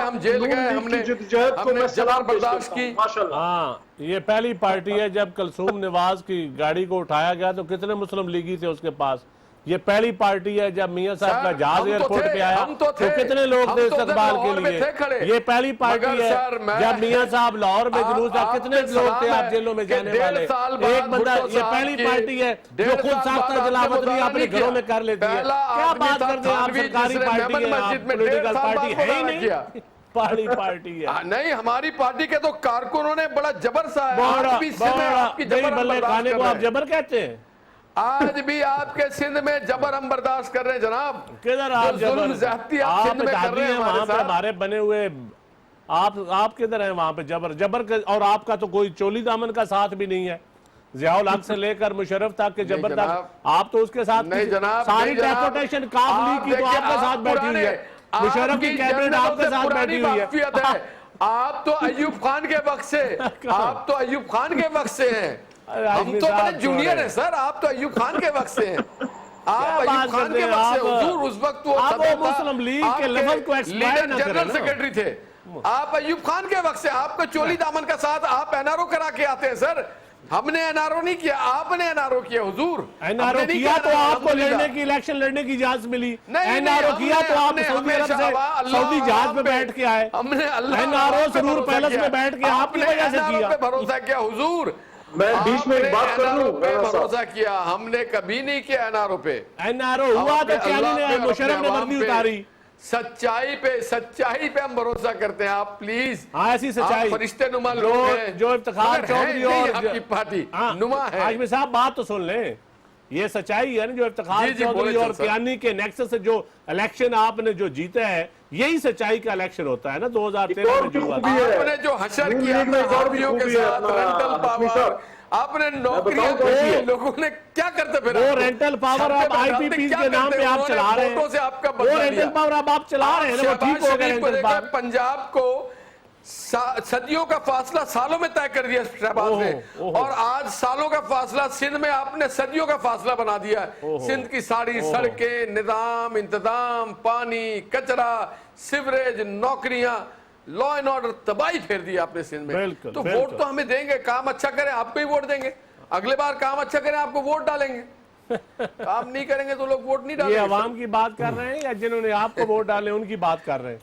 हम जेल गए, हमने जबर बर्दाश्त की। हाँ, ये पहली पार्टी है जब कलसूम नवाज की गाड़ी को उठाया गया तो कितने मुस्लिम लीगी थे उसके पास। ये पहली पार्टी है जब मियां साहब का जहाज एयरपोर्ट पे आया तो कितने लोग थे इस्तकबाल के लिए। ये पहली पार्टी है जब मियां साहब लाहौर में जुलूस था, कितने लोग थे आप जेलों में जाने वाले। एक बंदा, ये पहली पार्टी है जो खुद साख्ता जलावतनी अपने घरों में कर लेती है। क्या बात करते हैं आप, सरकारी पार्टी है, पॉलिटिकल पार्टी है ही नहीं, पहली पार्टी है। नहीं, हमारी पार्टी के तो कारकुनों ने बड़ा जबर सा बल्ले खाने को आप जबर कहते हैं। आज भी आपके सिंध में जबर हम बर्दाश्त कर रहे हैं जनाब। किधर आप जबर, आप सिंध में कर रहे हैं वहां पे हमारे बने हुए, आप किधर हैं वहां पे जबर और आपका तो कोई चोली दामन का साथ भी नहीं है। ज़ियाउल हक से लेकर मुशर्रफ तक के जबर तक आप तो उसके साथ नहीं जनाब, सारी डेपुटेशन काबली की तो आपके साथ बैठी हुई है, मुशर्रफ की कैबिनेट आपके साथ बैठी हुई है। आप तो अयूब खान के वक्त से, आप तो अयूब खान के वक्त से हैं, हम तो बड़े जूनियर हैं सर। आप तो अयूब खान के वक्त से हैं, आप अयूब खान के वक्त से हुजूर, उस वक्त वो मुस्लिम लीग के लेवल को एक्सप्लेन न करें, जनरल सेक्रेटरी थे आप अयूब खान के वक्त से। आपका चोली दामन का साथ आप एनआरओ करा के आते हैं सर। हमने एनआरओ नहीं किया, आपने एनआरओ किया हुजूर। एनआरओ किया तो आपको लड़ने की, इलेक्शन लड़ने की इजाजत मिली। एनआरओ किया तो आप सऊदी अरब से सऊदी जहाज में बैठ के आए। हमने एनआरओ सरूर पैलेस में बैठ के आपकी वजह से किया, भरोसा किया हुजूर। मैं बीच में एक बात कर लूं, भरोसा किया, हमने कभी नहीं किया एनआरओ पे। एनआरओ हुआ तो क्या नहीं, मुशर्रफ ने वर्दी उतारी। सच्चाई पे हम भरोसा करते हैं। आप प्लीज, हाँ ऐसी सच्चाई, फरिश्ते नुमा लोग हैं जो इफ्तिखार चौधरी और आपकी पार्टी नुमा है। हाशमी साहब बात तो सुन लें, ये सच्चाई है ना, जो इफ्तिखार चौधरी और कियानी के नेक्सस से जो इलेक्शन आपने जो जीता है, यही सच्चाई का इलेक्शन होता है ना 2013 में जो हुआ। आपने जो हशर किया के साथ, रेंटल पावर, आपने नौकरियां, लोगों ने क्या करते फिर वो रेंटल पावर अब आईपीपी के नाम पे आप चला रहे हैं, वो रेंटल पावर अब आप चला रहे हैं, वो ठीक हो गया रेंटल पावर। पंजाब को सदियों का फासला सालों में तय कर दिया शहबाज ने, और आज सालों का फासला सिंध में आपने सदियों का फासला बना दिया। सिंध की सारी सड़कें, निजाम, इंतजाम, पानी, कचरा, सिवरेज, नौकरियां, लॉ एंड ऑर्डर, तबाही फेर दी आपने सिंध में। तो वोट तो हमें देंगे, काम अच्छा करें आपको ही वोट देंगे। अगले बार काम अच्छा करें आपको वोट डालेंगे, काम नहीं करेंगे तो लोग वोट नहीं डालेंगे। ये अवाम की बात कर रहे हैं या जिन्होंने आपको वोट डाले उनकी बात कर रहे हैं?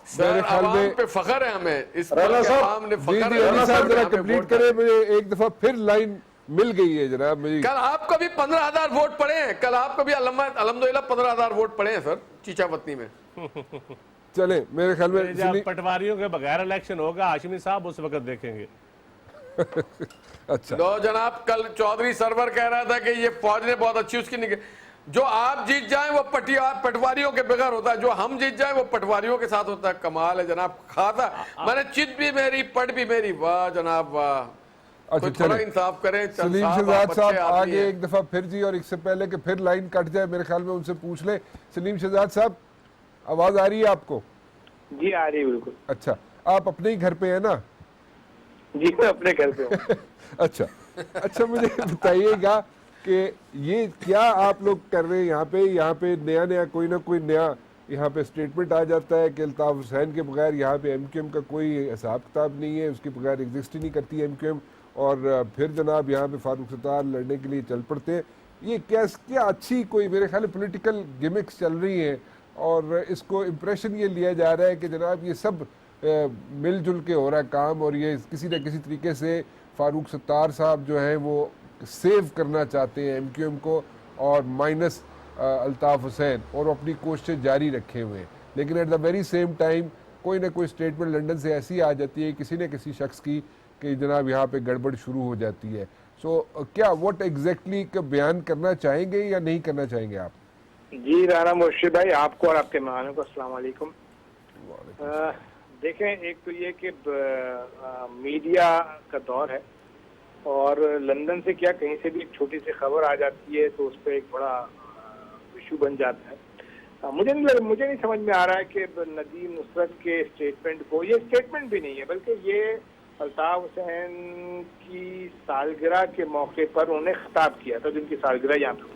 सर अवाम पे फखर है हमें, इस अवाम ने फखर है। जरा कंप्लीट करें, मुझे एक दफा फिर लाइन मिल गई है जनाब मेरी। कल आपको भी 15,000 वोट पड़े हैं, कल आपको भी अल्हम्दुलिल्लाह 15,000 वोट पड़े हैं सर चीचावतनी में। चले मेरे ख्याल में जब पटवारियों के बगैर इलेक्शन होगा हाशमी साहब, उस वक्त देखेंगे। अच्छा, लो जनाब, कल चौधरी सरवर कह रहा था कि ये फौज ने बहुत अच्छी उसकी निकली। जो आप जीत जाए वो पटवारियों के बगैर होता है, जो हम जीत जाए वो पटवारियों के साथ होता है। कमाल है जनाब, खाता मैंने चित भी मेरी पट भी मेरी। वाह जनाब वाह। अच्छा, कोई थोड़ा चले। इंसाफ करें। चंद सलीम साहब, शहजाद आप साहब अच्छे आदमी आगे हैं। एक दफा फिर जी, और इससे पहले कि फिर लाइन कट जाए मेरे ख्याल में उनसे पूछ ले। सलीम शहजाद साहब, आवाज आ रही है आपको? जी आ रही है बिल्कुल। अच्छा, आप अपने ही घर पे हैं ना? जी मैं अपने घर पे हूँ। अच्छा अच्छा, मुझे बताइएगा कि ये क्या आप लोग कर रहे हैं यहाँ पे नया नया कोई ना कोई नया यहाँ पे स्टेटमेंट आ जाता है कि अल्ताफ हुसैन के बगैर यहाँ पे एमक्यूएम का कोई हिसाब किताब नहीं है, उसके बगैर एग्जिस्ट ही नहीं करती है एमक्यूएम, और फिर जनाब यहाँ पे फारूक सत्तार लड़ने के लिए चल पड़ते हैं। ये क्या अच्छी कोई मेरे ख्याल पॉलिटिकल गिमिक्स चल रही हैं, और इसको इम्प्रेशन ये लिया जा रहा है कि जनाब ये सब मिलजुल के हो रहा है काम, और ये किसी न किसी तरीके से फारूक सत्तार साहब जो हैं वो सेव करना चाहते हैं एमक्यूएम को, और माइनस अल्ताफ हुसैन, और अपनी कोशिशें जारी रखे हुए हैं। लेकिन eight the very same time कोई ना कोई स्टेटमेंट लंदन से ऐसी आ जाती है किसी न किसी शख्स की कि जनाब यहाँ पे गड़बड़ शुरू हो जाती है। सो क्या व्हाट एग्जैक्टली का बयान करना चाहेंगे या नहीं करना चाहेंगे आप? जी राना मुर्शिद भाई, आपको और आपके मेहमानों को अस्सलाम वालेकुम। देखें, एक तो ये कि मीडिया का दौर है, और लंदन से क्या कहीं से भी एक छोटी सी खबर आ जाती है तो उस पर एक बड़ा इशू बन जाता है। मुझे नहीं समझ में आ रहा है कि नदीम नुसरत के स्टेटमेंट को, ये स्टेटमेंट भी नहीं है बल्कि ये अल्ताफ हुसैन की सालगिरह के मौके पर उन्होंने खिताब किया था, जिनकी सालगिरह यहाँ पे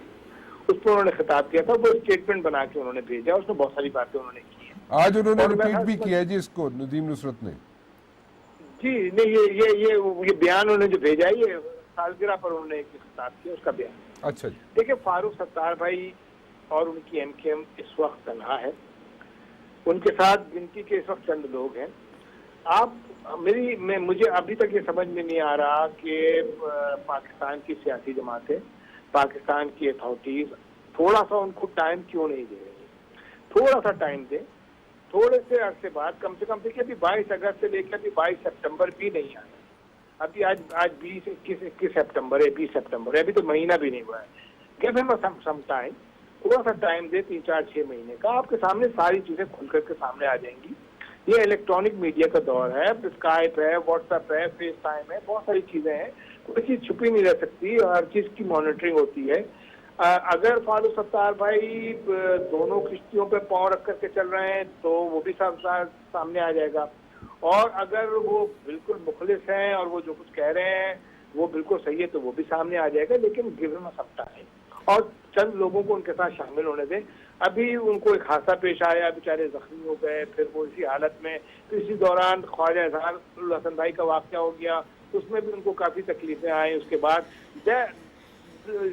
उस पर उन्होंने खिताब किया था, वो स्टेटमेंट बना के उन्होंने भेजा, उसमें बहुत सारी बातें उन्होंने की हैं। आज उन्होंने रिपीट भी किया है जी इसको, नदीम नुसरत ने। जी नहीं, ये बयान उन्होंने जो भेजा है ये सालगिरह पर उन्होंने खिताब किया, उसका बयान। अच्छा जी। देखिए, फारूक सत्तार भाई और उनकी एमकेएम इस वक्त तन्हा है, उनके साथ गिनती के इस वक्त चंद लोग हैं। मुझे अभी तक ये समझ में नहीं आ रहा कि पाकिस्तान की सियासी जमातें, पाकिस्तान की अथॉरिटीज थोड़ा सा उनको टाइम क्यों नहीं दे रही। थोड़ा सा टाइम दे, थोड़े से अरसे बाद, कम से कम देखिए अभी 22 अगस्त से लेकर अभी 22 सितंबर भी नहीं आया, अभी आज 21 सितंबर है, 20 सितंबर है, अभी तो महीना भी नहीं हुआ है। गिव हिम सम टाइम, थोड़ा सा टाइम दे, 3-4-6 महीने का, आपके सामने सारी चीजें खुल करके सामने आ जाएंगी। ये इलेक्ट्रॉनिक मीडिया का दौर है, स्काइप है, व्हाट्सएप है, फेस टाइम है, बहुत सारी चीजें हैं, कोई चीज छुपी नहीं रह सकती, हर चीज की मॉनिटरिंग होती है। अगर फारूक सत्तार भाई दोनों किश्तियों पे पांव रख करके चल रहे हैं तो वो भी सामने आ जाएगा, और अगर वो बिल्कुल मुखलिस हैं और वो जो कुछ कह रहे हैं वो बिल्कुल सही है तो वो भी सामने आ जाएगा। लेकिन गिव हिम सम टाइम, और चंद लोगों को उनके साथ शामिल होने दें। अभी उनको एक हादसा पेश आया, बेचारे जख्मी हो गए, फिर वो इसी हालत में, फिर इसी दौरान ख्वाजा इजहार हसन भाई का वाक़या हो गया, उसमें भी उनको काफ़ी तकलीफें आई। उसके बाद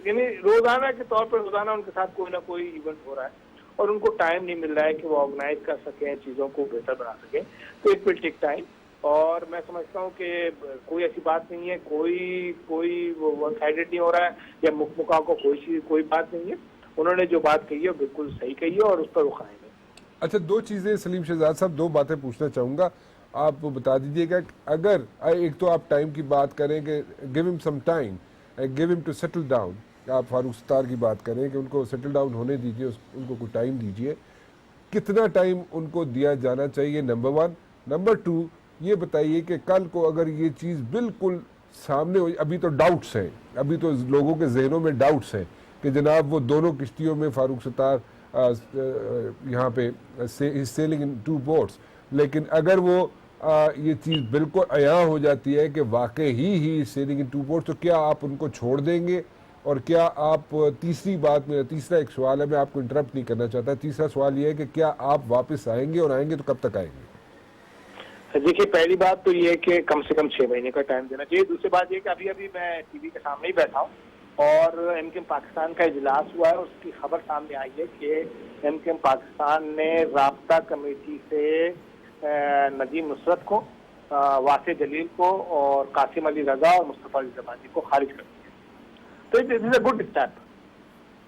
यानी रोज़ाना के तौर पर रोज़ाना उनके साथ कोई ना कोई इवेंट हो रहा है, और उनको टाइम नहीं मिल रहा है कि वो ऑर्गेनाइज कर सकें, चीज़ों को बेहतर बना सकें, तो इट विल टेक टाइम। और मैं समझता हूँ कि कोई ऐसी बात नहीं है, कोई वन साइडेड नहीं हो रहा है, या मुखमुखा को कोई बात नहीं है। उन्होंने जो बात कही है बिल्कुल सही कही है, और उस पर वो कायम है। अच्छा, दो चीज़ें सलीम शहजाद साहब, दो बातें पूछना चाहूँगा, आप बता दीजिएगा। अगर एक तो आप टाइम की बात करें कि give him some time, give him to settle down, आप फारूक सत्तार की बात करें कि उनको सेटल डाउन होने दीजिए, उनको कोई टाइम दीजिए, कितना टाइम उनको दिया जाना चाहिए, नंबर 1। नंबर 2, ये बताइए कि कल को अगर ये चीज़ बिल्कुल सामने हो, अभी तो डाउट्स हैं, अभी तो लोगों के जहनों में डाउट्स हैं कि जनाब वो दोनों किश्तियों में फारूक सत्तार यहाँ पे सेलिंग इन 2 बोट्स, लेकिन अगर वो ये चीज़ बिल्कुल अया हो जाती है कि वाकई ही सेलिंग इन 2 बोट्स, तो क्या आप उनको छोड़ देंगे? और क्या आप, तीसरी बात, मेरा तीसरा एक सवाल है, मैं आपको इंटरप्ट नहीं करना चाहता, तीसरा सवाल ये है कि क्या आप वापस आएंगे, और आएंगे तो कब तक आएंगे? देखिए, पहली बात तो ये है कि कम से कम 6 महीने का टाइम देना चाहिए। दूसरी बात ये कि अभी मैं टीवी के सामने ही बैठा हूँ, और एमकेएम पाकिस्तान का इजलास हुआ है, उसकी खबर सामने आई है कि एमकेएम पाकिस्तान ने राब्ता कमेटी से नदीम नुसरत को, वासे जलील को, और कासिम अली रजा और मुस्तफा अली जमानी को खारिज कर दिया। तो it is a good step,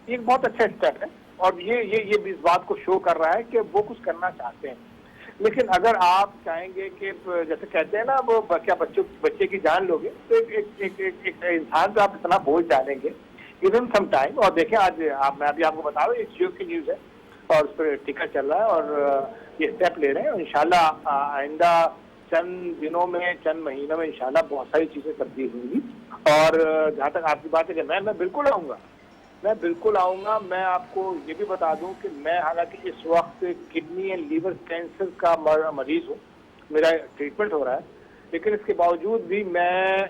ये एक बहुत अच्छा स्टेप है, और ये इस बात को शो कर रहा है कि वो कुछ करना चाहते हैं। लेकिन अगर आप चाहेंगे कि जैसे कहते हैं ना वो क्या बच्चे की जान लोगे, तो एक इंसान पे आप इतना बोझ डालेंगे, गिवन सम टाइम। और देखें आज मैं अभी आपको बता रहा हूँ, ये जियो की न्यूज़ है और उस पर टिकट चल रहा है और ये स्टेप ले रहे हैं और इंशाल्लाह आइंदा चंद दिनों में, चंद महीनों में इंशाल्लाह बहुत सारी चीजें तब्दील होंगी। और जहाँ तक आपकी बात है कि मैं बिल्कुल आऊँगा, मैं बिल्कुल आऊँगा। मैं आपको ये भी बता दूं कि मैं हालांकि इस वक्त किडनी एंड लीवर कैंसर का मरीज हूँ, मेरा ट्रीटमेंट हो रहा है, लेकिन इसके बावजूद भी मैं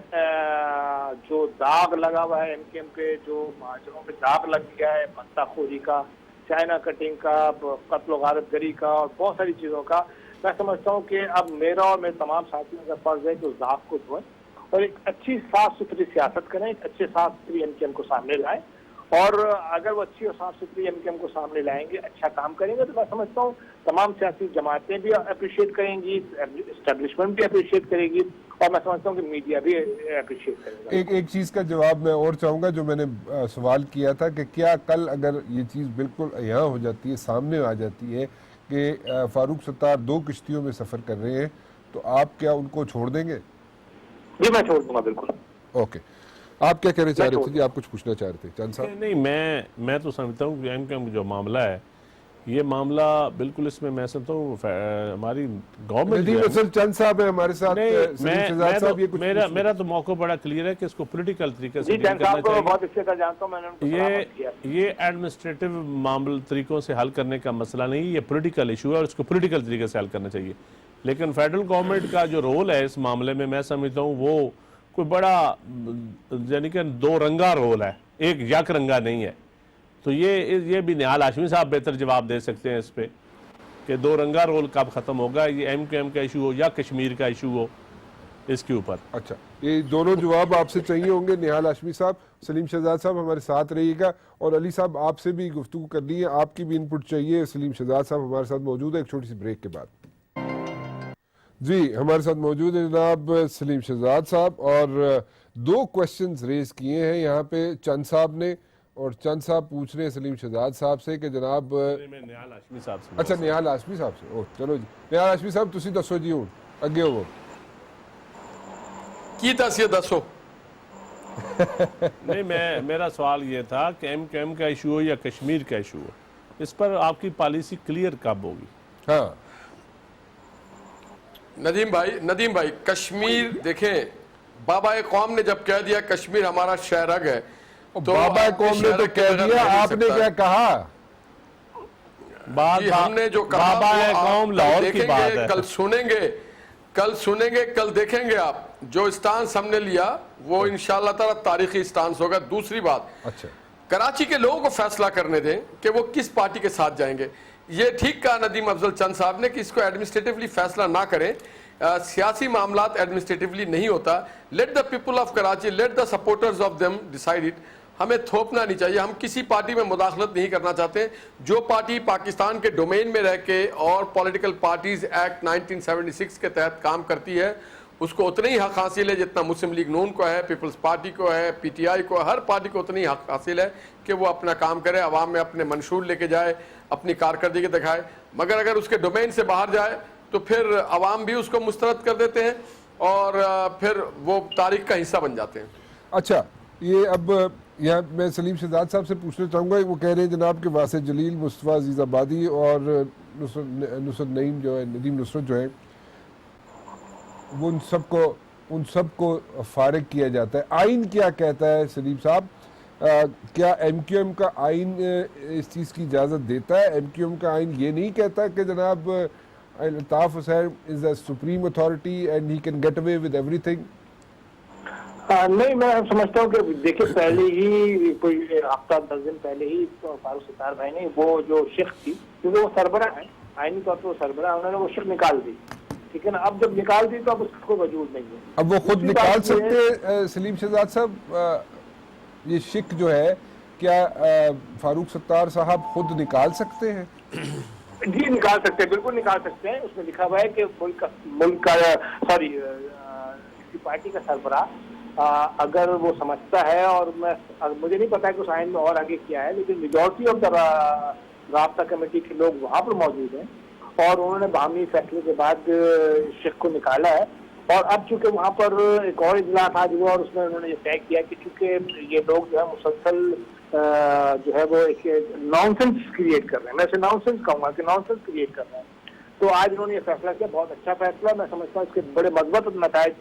जो दाग लगा हुआ है एमकेएम पे, जो महाजरों पे दाग लग गया है, पत्ताखोरी का, चाइना कटिंग का, कत्ल गारतगरी का और बहुत सारी चीज़ों का, मैं समझता हूँ कि अब मेरा और मेरे तमाम साथियों का फर्ज है कि उस दाग को धोएं और एक अच्छी साफ सुथरी सियासत करें, एक अच्छे साफ सुथरी एमकेएम को सामने लाएं। और अगर वो अच्छी और साफ सुथरी एमकेएम को सामने लाएंगे, अच्छा काम करेंगे, तो मैं समझता हूँ तमाम सियासी जमातें भी अप्रिशिएट करेंगी, एस्टेब्लिशमेंट भी अप्रिशिएट करेगी और मैं समझता हूँ कि मीडिया भी अप्रिशिएट करेगा। एक चीज़ का जवाब मैं और चाहूँगा जो मैंने सवाल किया था कि क्या कल अगर ये चीज़ बिल्कुल यहाँ हो जाती है, सामने आ जाती है कि फारूक सत्तार 2 किश्तियों में सफ़र कर रहे हैं, तो आप क्या उनको छोड़ देंगे? जी मैं छोड़ दूंगा बिल्कुल। ओके, आप क्या कहना चाह रहे थे जी? आप कुछ पूछना चाह रहे थे चंद साहब? नहीं, मैं तो समझता हूँ कि एमकेएम जो मामला है, ये मामला बिल्कुल इसमें मैं समझता हूँ हमारी गवर्नमेंट नदीम असल चंद साहब है हमारे साथ। मेरा तो मौका बड़ा क्लियर है कि इसको पॉलिटिकल तरीके से बहुत अच्छे से जानता हूँ, मैंने ये एडमिनिस्ट्रेटिव मामले तरीकों से हल करने का मसला नहीं, ये पॉलिटिकल इशू है और इसको पॉलिटिकल तरीके से हल करना चाहिए। लेकिन फेडरल गवर्नमेंट का जो रोल है इस मामले में, मैं समझता हूँ वो कोई बड़ा यानी कि 2 रंगा रोल है, एक यक रंगा नहीं है। तो ये भी निहाल हाशमी साहब बेहतर जवाब दे सकते हैं इस पे कि 2 रंगा रोल कब खत्म होगा, ये एमकेएम का इशू हो या कश्मीर का इशू हो, इसके ऊपर। अच्छा, ये दोनों जवाब आपसे चाहिए होंगे निहाल हाशमी साहब। सलीम शहजाद साहब हमारे साथ रहिएगा और अली साहब आपसे भी गुफ्तगू करनी है, आपकी भी इनपुट चाहिए। सलीम शहजाद साहब हमारे साथ मौजूद है एक छोटी सी ब्रेक के बाद। जी हमारे साथ मौजूद है जनाब सलीम शहजाद साहब और 2 क्वेश्चंस रेज किए हैं यहाँ पे चंद साहब ने, और चंद साहब पूछ रहे हैं सलीम शहजाद साहब से कि जनाब निहाल हाशमी साहब से। अच्छा, निहाल हाशमी साहब से। ओह चलो जी, निहाल हाशमी साहब तुसी दसो जी, हूँ अगे हो की दसिए दसो। नहीं, मेरा सवाल ये था कि एमकेएम का इशू हो या कश्मीर का इशू हो, इस पर आपकी पॉलिसी क्लियर कब होगी? हाँ नदीम भाई कश्मीर देखें, बाबा कौम ने जब कह दिया कश्मीर हमारा शहरग है, तो बाबा कौम ने तो कह दिया, आपने क्या कहा? हमने जो कहा बाबा कौम लाहौर की बात है। कल सुनेंगे, कल देखेंगे आप जो स्टांस हमने लिया वो इंशाअल्लाह ताला तारीखी स्टांस होगा। दूसरी बात, अच्छा, कराची के लोगों को फैसला करने दें कि वो किस पार्टी के साथ जाएंगे। ये ठीक कहा नदीम अफजल चंद साहब ने कि इसको एडमिनिस्ट्रेटिवली फैसला ना करें, सियासी मामलात एडमिनिस्ट्रेटिवली नहीं होता। Let the people of Karachi, let the supporters of them decide it. हमें थोपना नहीं चाहिए, हम किसी पार्टी में मुदाखलत नहीं करना चाहते। जो पार्टी पाकिस्तान के डोमेन में रह के और पॉलिटिकल पार्टीज एक्ट 1976 के तहत काम करती है उसको उतनी ही हक हासिल है जितना मुस्लिम लीग नून को है, पीपल्स पार्टी को है, पीटीआई को, हर पार्टी को उतनी हक हासिल है कि वो अपना काम करे, अवाम में अपने मंशूर लेके जाए, अपनी कारकर्दगी दिखाए। मगर अगर उसके डोमेन से बाहर जाए तो फिर अवाम भी उसको मुस्तरद कर देते हैं और फिर वो तारीख का हिस्सा बन जाते हैं। अच्छा, ये अब यहाँ मैं सलीम शहजाद साहब से पूछना चाहूँगा, वो कह रहे हैं जनाब के वासिफ जलील, मुस्तफ़ा अजीज़ आबादी और नुसरत नईम जो है, नदीम नुसरत जो है, वो उन सबको फारिग किया जाता है। आइन क्या कहता है सलीम साहब? क्या एमक्यूएम का आइन इस चीज़ की इजाज़त देता है? एमक्यूएम का आइन ये नहीं कहता कि जनाब Altaf Hussain is the supreme authority and he can get away with everything? नहीं, मैं समझता हूँ कि देखिए पहले ही कोई हफ्ता 10 दिन पहले ही फारूक सत्तार भाई ने वो जो शिक थी, क्योंकि वो सरबरा है आईनी तौर पर, वो सरबरा है, उन्होंने वो शिक निकाल दी। ठीक है ना, अब जब निकाल दी तो अब उसको वजूद नहीं है। अब वो खुद निकाल सकते सलीम शहजाद साहब? ये शिक जो है क्या फारूक सत्तार साहब खुद निकाल सकते हैं? जी निकाल सकते हैं, बिल्कुल निकाल सकते हैं। उसमें लिखा हुआ है कि मुल्क का सॉरी किसी पार्टी का सरबराह अगर वो समझता है, और मुझे नहीं पता है कि उस आइन में और आगे क्या है, लेकिन मेजॉरिटी ऑफ द राब्ता कमेटी के लोग वहाँ पर मौजूद हैं और उन्होंने बाहमी फैसले के बाद शेख को निकाला है। और अब चूंकि वहाँ पर एक और इजलास आज हुआ और उसमें उन्होंने ये तय किया कि चूंकि ये लोग जो है मुसलसल जो है वो एक नॉनसेंस क्रिएट कर रहे हैं, मैं इसे नॉनसेंस कहूँगा कि नॉनसेंस क्रिएट कर रहे हैं, तो आज उन्होंने ये फैसला किया। बहुत अच्छा फैसला, मैं समझता हूँ इसके बड़े मजबूत नतायज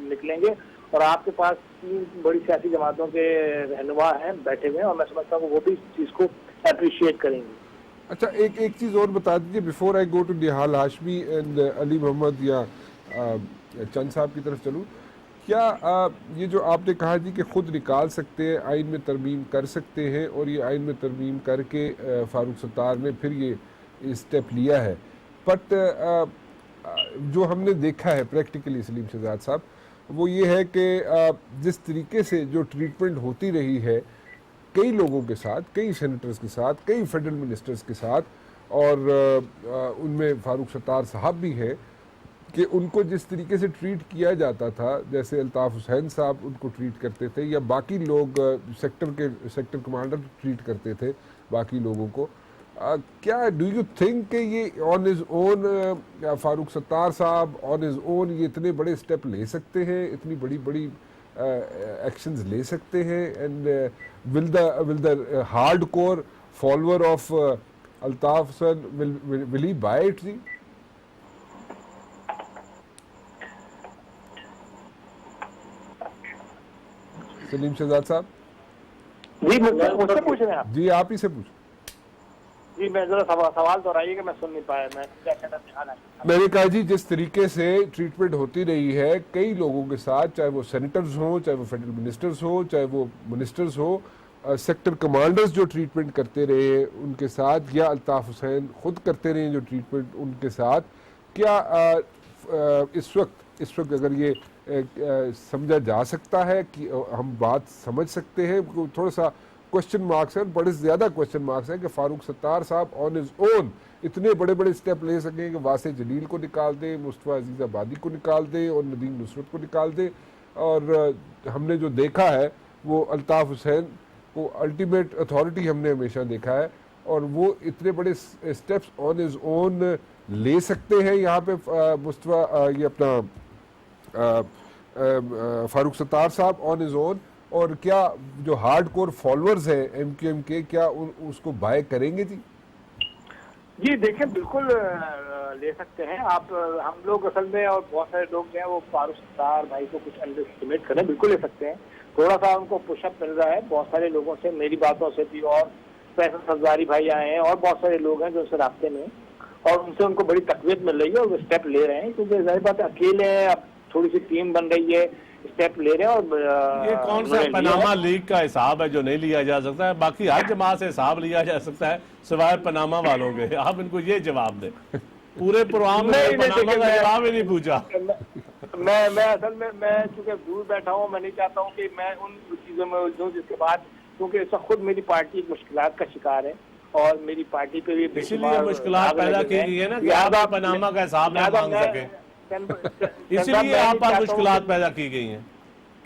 निकलेंगे। और आपके पास 3 बड़ी सियासी जमातों के रहनुमा हैं बैठे हुए हैं और मैं समझता हूँ वो भी इस चीज़ को अप्रिशिएट करेंगे। अच्छा, एक चीज़ और बता दीजिए before I go to Nihal Hashmi and Ali Mohammad या चंद साहब की तरफ चलूँ। क्या ये जो आपने कहा जी कि खुद निकाल सकते हैं, आइन में तरमीम कर सकते हैं, और ये आइन में तरमीम करके फारूक सत्तार ने फिर ये स्टेप लिया है, बट जो हमने देखा है प्रैक्टिकली सलीम शहजाद साहब, वो ये है कि जिस तरीके से जो ट्रीटमेंट होती रही है कई लोगों के साथ, कई सेनेटर्स के साथ, कई फेडरल मिनिस्टर्स के साथ, और उनमें फारूक सत्तार साहब भी हैं, कि उनको जिस तरीके से ट्रीट किया जाता था, जैसे अल्ताफ़ हुसैन साहब उनको ट्रीट करते थे या बाकी लोग सेक्टर कमांडर ट्रीट करते थे बाकी लोगों को, क्या डू यू थिंक कि ये on his own Farooq Sattar साहब ऑन हिज ओन ये इतने बड़े स्टेप ले सकते हैं, इतनी बड़ी बड़ी एक्शंस ले सकते हैं, and will the hardcore follower of Altaf Hussain will he buy it जी? सलीम शहजाद साहब जी, मुझसे पूछ रहे हैं आप? जी, आप ही से पूछ। जी, मैं जरा सवाल दोहराइएगा, मैं सुन नहीं पाया। मैं क्या कहना चाह रहा हूं? मैंने कहा जी, जिस तरीके से ट्रीटमेंट होती रही है कई लोगों के साथ, चाहे वो सेनेटर्स हो, चाहे वो फेडरल मिनिस्टर्स हो, चाहे वो मिनिस्टर्स हो, सेक्टर कमांडर्स जो ट्रीटमेंट करते रहे उनके साथ, या अल्ताफ हुसैन खुद करते रहे जो ट्रीटमेंट उनके साथ, क्या इस वक्त अगर ये समझा जा सकता है कि हम बात समझ सकते हैं, थोड़ा सा क्वेश्चन मार्क्स है, बड़े ज़्यादा क्वेश्चन मार्क्स है कि फारूक सत्तार साहब ऑन हिज ओन इतने बड़े बड़े स्टेप ले सकें कि वासे जलील को निकाल दे, मुस्तफ़ा अजीज़ आबादी को निकाल दे और नदीम नुसरत को निकाल दे। और हमने जो देखा है वो अल्ताफ़ हुसैन को अल्टीमेट अथॉरिटी हमने हमेशा देखा है, और वो इतने बड़े स्टेप्स ऑन हिज ओन ले सकते हैं यहाँ पे मुस्तफ़ा ये अपना फारूक सत्तार साहब ऑन हिज ओन, और क्या जो हार्ड कोर फॉलोअर्स हैं एमक्यूएम के, क्या उसको बाय करेंगे जी? जी देखिए, बिल्कुल ले सकते हैं आप। हम लोग असल में और बहुत सारे लोग जो हैं वो फारूक सत्तार भाई को कुछ अंडर एस्टिमेट करें, बिल्कुल ले सकते हैं। थोड़ा सा उनको पुशअप मिल रहा है बहुत सारे लोगों से, मेरी बातों से भी, और फैसल सफदारी भाई आए हैं और बहुत सारे लोग हैं जो उनसे रास्ते में, और उनसे उनको बड़ी तकवीत मिल रही है और वो स्टेप ले रहे हैं, क्योंकि जाहिर बात है अकेले हैं, अब थोड़ी सी टीम बन रही है, स्टेप ले रहे हैं। और ये कौन सा पनामा लीग का हिसाब है जो नहीं लिया जा सकता है? बाकी हर जमात से हिसाब लिया जा सकता है सिवाय पनामा वालों के। आप इनको ये जवाब दें, पूरे प्रोग्राम में पनामा का जवाब ही नहीं पूछा। मैं असल में मैं चूंकि दूर बैठा हूँ, मैं नहीं चाहता हूँ कि मैं उन चीजों में उलझूं जिसके बाद, क्योंकि इस वक्त खुद मेरी पार्टी मुश्किलात का शिकार है और मेरी पार्टी पे भी इसीलिए मुश्किलात पैदा की गई है ना कि आप पनामा का हिसाब ना मांग सके, इसीलिए आप पर मुश्किलात पैदा की गई हैं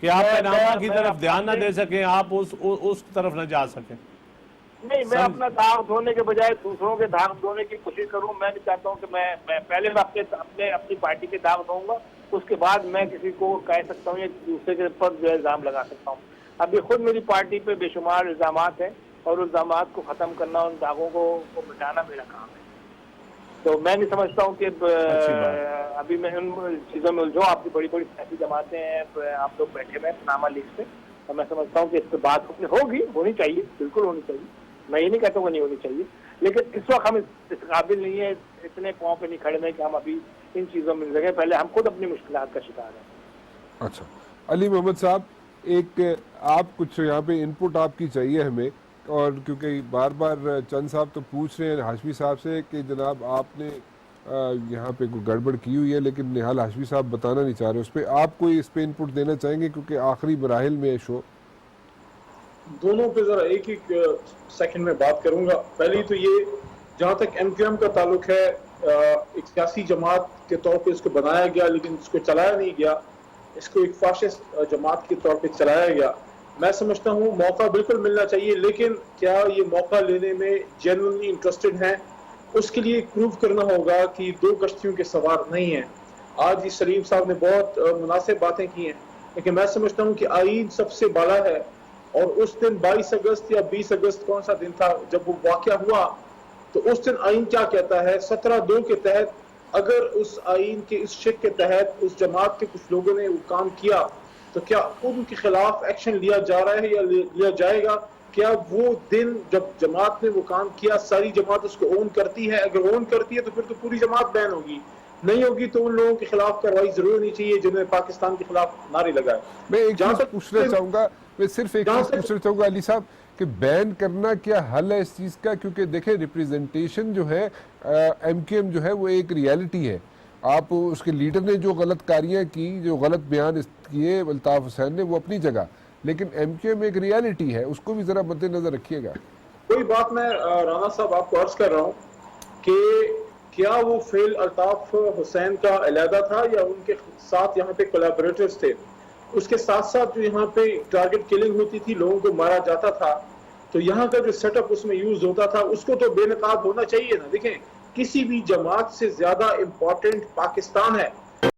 कि आप पनामा की तरफ ध्यान ना दे सकें, आप उस तरफ न जा सकें। नहीं, मैं अपना दाग धोने के बजाय दूसरों के दाग धोने की कोशिश करूं। मैं नहीं चाहता हूं कि मैं पहले अपनी पार्टी के दाग धोऊंगा, उसके बाद मैं किसी को कह सकता हूं या दूसरे के ऊपर जो इल्जाम लगा सकता हूं। अभी खुद मेरी पार्टी पे बेशुमार इल्जामात हैं और उन इल्जामात को खत्म करना, उन दागों को मिटाना मेरा काम है। तो मैं नहीं समझता हूँ कि अभी मैं उन चीज़ों में उलझूं। आपकी बड़ी बड़ी सियासी जमातें हैं, आप लोग बैठे हुए हैं पनामा लीग से, और मैं समझता हूँ कि इस पर बात होनी चाहिए, बिल्कुल होनी चाहिए। मैं ये नहीं कहता हूँ नहीं होनी चाहिए, लेकिन इस वक्त हम इस काबिल नहीं है, इतने पाँव पे नहीं खड़े हैं कि हम अभी इन चीज़ों में लगे। पहले हम खुद अपनी मुश्किलात का शिकार हैं। अच्छा, अली मोहम्मद साहब, एक आप कुछ यहाँ पे इनपुट आपकी चाहिए हमें, और क्योंकि बार बार चंद साहब तो पूछ रहे हैं हाशमी साहब से कि जनाब आपने यहाँ पे कोई गड़बड़ की हुई है, लेकिन निहाल हाशमी साहब बताना नहीं चाह रहे, उस पर आप कोई इस पे इनपुट देना चाहेंगे क्योंकि आखिरी मराहिल में शो? दोनों पे जरा एक सेकंड में बात करूंगा। पहले तो ये, जहाँ तक एमक्यूएम का ताल्लुक है, एक सियासी जमात के तौर पे इसको बनाया गया लेकिन इसको चलाया नहीं गया, इसको एक फाशिस्ट जमात के तौर पे चलाया गया। मैं समझता हूँ मौका बिल्कुल मिलना चाहिए, लेकिन क्या ये मौका लेने में जेन्युइनली इंटरेस्टेड हैं उसके लिए प्रूव करना होगा कि दो कश्तियों के सवार नहीं है। आज इस सलीम साहब ने बहुत मुनासिब बातें की हैं, लेकिन मैं समझता हूँ कि आईन सबसे बड़ा है। और उस दिन 22 अगस्त या 20 अगस्त कौन सा दिन था जब वो वाकया हुआ, तो उस दिन आईन क्या कहता है 17(2) के तहत, अगर उस आईन के इस शिक के तहत उस जमात के कुछ लोगों ने वो काम किया तो क्या उनके खिलाफ एक्शन लिया जा रहा है या लिया जाएगा? क्या वो दिन जब जमात ने वो काम किया सारी जमात उसको ओन करती है? अगर ओन करती है तो फिर तो पूरी जमात बैन होगी, नहीं होगी तो उन लोगों के खिलाफ कार्रवाई जरूर होनी चाहिए जिन्होंने पाकिस्तान के खिलाफ नारे लगाए। मैं एक चीज पूछना चाहूंगा, मैं सिर्फ एक चीज पूछना चाहूंगा अली साहब कि बैन करना क्या हल है इस चीज का? क्योंकि देखें रिप्रेजेंटेशन जो है MKM जो है वो एक रियलिटी है। आप उसके लीडर ने जो गलत कारियां की, जो गलत बयान किए अल्ताफ हुसैन ने, वो अपनी जगह, लेकिन MKM एक रियलिटी है, उसको भी जरा मद्देनजर रखिएगा। कोई बात मैं राना साहब आपको अर्ज कर रहा हूँ कि क्या वो फेल अल्ताफ हुसैन का अलहदा था या उनके साथ यहाँ पे कोलैबोरेटर्स थे? उसके साथ साथ जो यहाँ पे टारगेट किलिंग होती थी, लोगों को मारा जाता था, तो यहाँ का जो सेटअप उसमें यूज होता था उसको तो बेनकाब होना चाहिए ना। देखें, किसी भी जमात से ज्यादा इंपॉर्टेंट पाकिस्तान है।